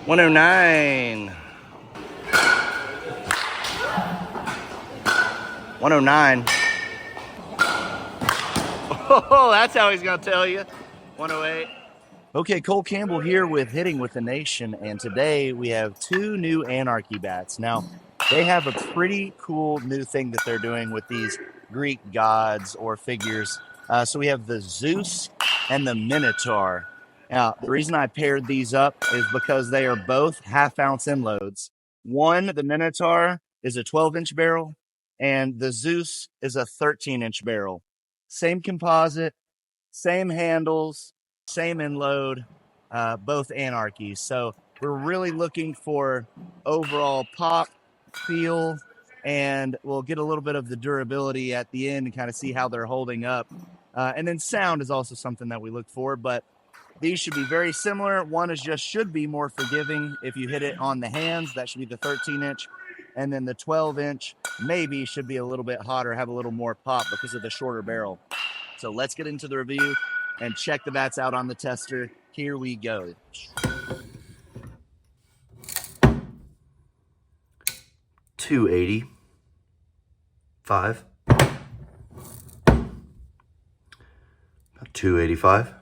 109. 109. Oh, that's how he's going to tell you. 108. Okay, Cole Campbell here with Hitting with the Nation, and today we have two new Anarchy bats. Now, they have a pretty cool new thing that they're doing with these Greek gods or figures. So we have the Zeus and the Minotaur. Now, the reason I paired these up is because they are both half-ounce inloads. One, the Minotaur, is a 12-inch barrel, and the Zeus is a 13-inch barrel. Same composite, same handles, same inload, both Anarchies. So we're really looking for overall pop, feel, and we'll get a little bit of the durability at the end and kind of see how they're holding up. And then sound is also something that we look for, but these should be very similar. One is just should be more forgiving if you hit it on the hands. That should be the 13-inch. And then the 12-inch maybe should be a little bit hotter, have a little more pop because of the shorter barrel. So let's get into the review and check the bats out on the tester. Here we go. $285. $285.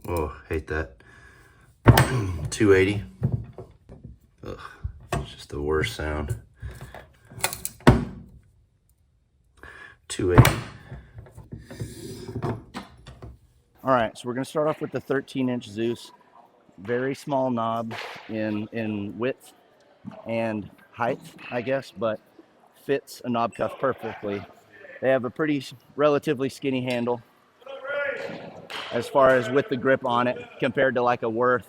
Oh, hate that. 280. Ugh, it's just the worst sound. 280. All right, so we're going to start off with the 13-inch Zeus. Very small knob in width and height, I guess, but fits a knob cuff perfectly. They have a pretty relatively skinny handle as far as with the grip on it compared to like a Worth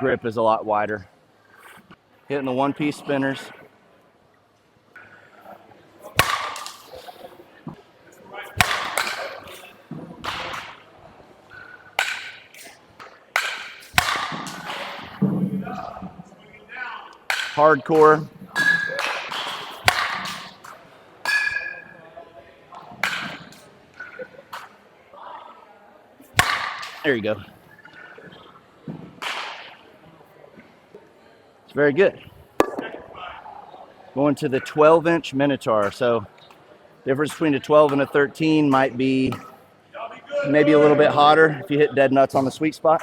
grip is a lot wider. Hitting the one-piece spinners. Hardcore. There you go. It's very good. Going to the 12-inch Minotaur. So difference between a 12 and a 13 might be maybe a little bit hotter if you hit dead nuts on the sweet spot.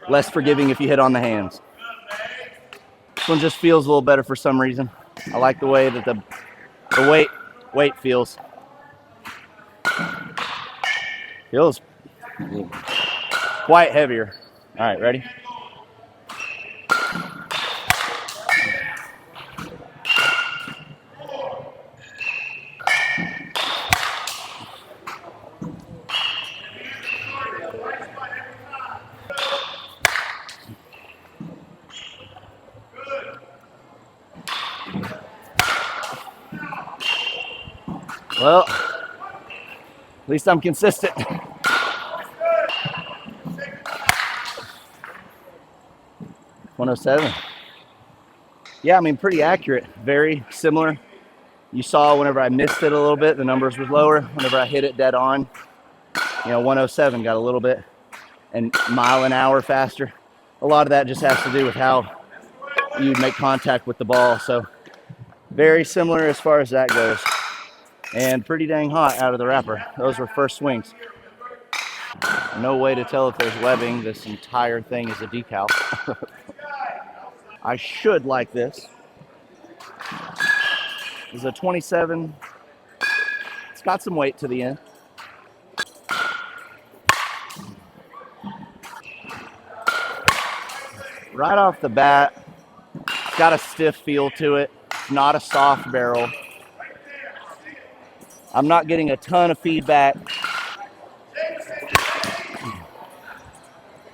Less forgiving if you hit on the hands. This one just feels a little better for some reason. I like the way that the weight feels. Feels quite heavier. All right, ready? Well, at least I'm consistent. 107. Yeah, I mean, pretty accurate. Very similar. You saw whenever I missed it a little bit, the numbers was lower. Whenever I hit it dead on, 107 got a little bit and mile an hour faster. A lot of that just has to do with how you make contact with the ball. So very similar as far as that goes. And pretty dang hot out of the wrapper. Those were first swings. No way to tell if there's webbing. This entire thing is a decal. I should like this. This is a 27. It's got some weight to the end. Right off the bat, it's got a stiff feel to it. It's not a soft barrel. I'm not getting a ton of feedback.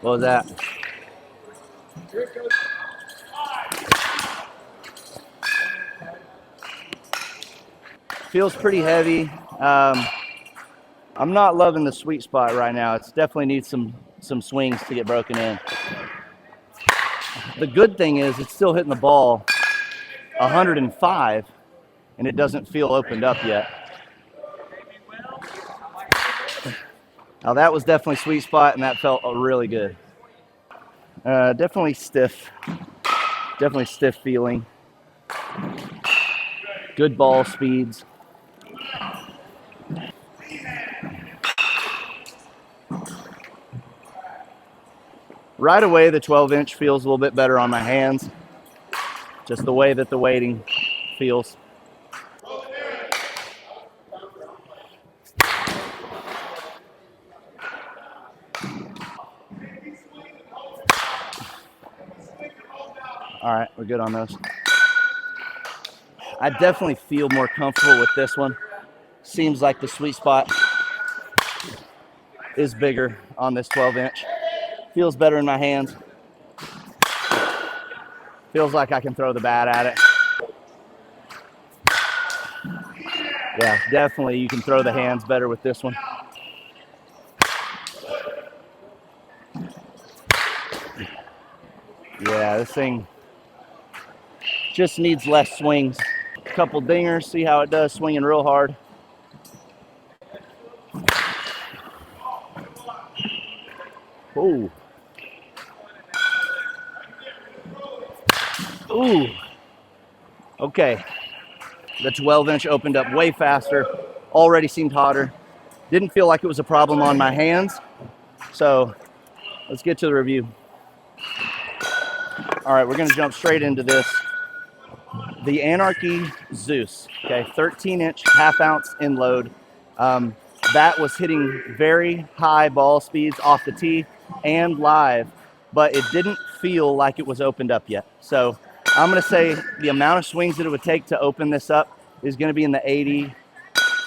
What was that? Feels pretty heavy. I'm not loving the sweet spot right now. It definitely needs some swings to get broken in. The good thing is it's still hitting the ball 105 and it doesn't feel opened up yet. Now that was definitely sweet spot, and that felt really good. Definitely stiff feeling. Good ball speeds. Right away, the 12-inch feels a little bit better on my hands. Just the way that the weighting feels. All right, we're good on those. I definitely feel more comfortable with this one. Seems like the sweet spot is bigger on this 12-inch. Feels better in my hands. Feels like I can throw the bat at it. Yeah, definitely you can throw the hands better with this one. Yeah, this thing just needs less swings. A couple dingers, see how it does swinging real hard. Ooh. Ooh. Okay. The 12-inch opened up way faster. Already seemed hotter. Didn't feel like it was a problem on my hands. So let's get to the review. All right, we're going to jump straight into this. The Anarchy Zeus, okay, 13-inch, half-ounce in load. That was hitting very high ball speeds off the tee and live, but it didn't feel like it was opened up yet. So I'm going to say the amount of swings that it would take to open this up is going to be in the 80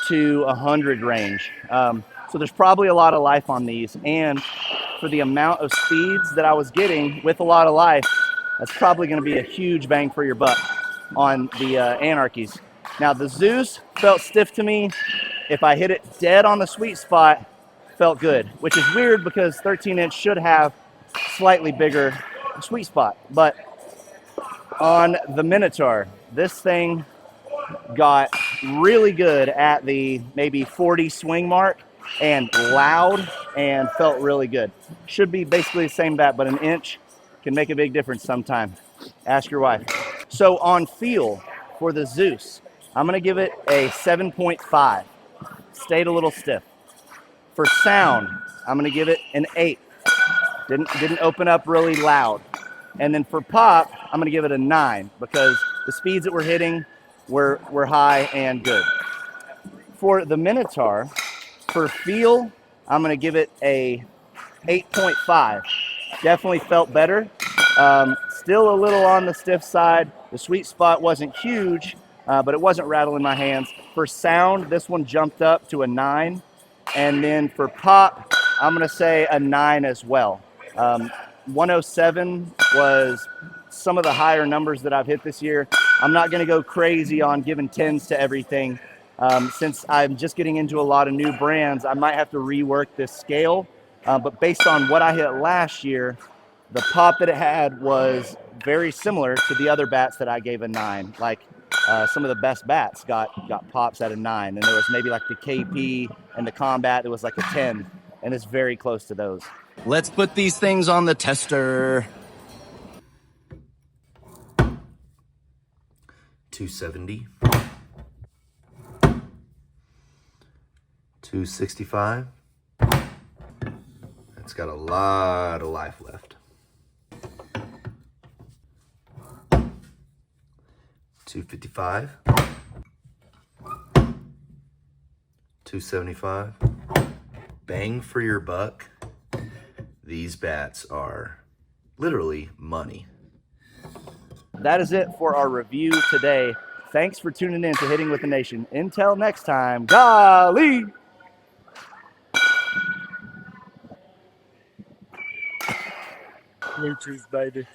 to 100 range. So there's probably a lot of life on these, and for the amount of speeds that I was getting with a lot of life, that's probably going to be a huge bang for your buck on the Anarchies. Now the Zeus felt stiff to me. If I hit it dead on the sweet spot, felt good, which is weird because 13-inch should have slightly bigger sweet spot. But on the Minotaur, this thing got really good at the maybe 40 swing mark and loud and felt really good. Should be basically the same bat, but an inch can make a big difference sometime. Ask your wife. So on feel for the Zeus, I'm going to give it a 7.5. Stayed a little stiff. For sound, I'm going to give it an 8. Didn't open up really loud. And then for pop, I'm going to give it a 9 because the speeds that we're hitting were high and good. For the Minotaur, for feel, I'm going to give it a 8.5. Definitely felt better. Still a little on the stiff side. The sweet spot wasn't huge, but it wasn't rattling my hands. For sound, this one jumped up to a 9. And then for pop, I'm going to say a 9 as well. 107 was some of the higher numbers that I've hit this year. I'm not going to go crazy on giving 10s to everything. Since I'm just getting into a lot of new brands, I might have to rework this scale. But based on what I hit last year, the pop that it had was very similar to the other bats that I gave a 9. Like some of the best bats got pops at a 9. And there was maybe like the KP and the Combat that was like a 10. And it's very close to those. Let's put these things on the tester. 270. 265. It's got a lot of life left. 255. 275. Bang for your buck. These bats are literally money. That is it for our review today. Thanks for tuning in to Hitting with the Nation. Until next time, golly! Bluetooth, baby.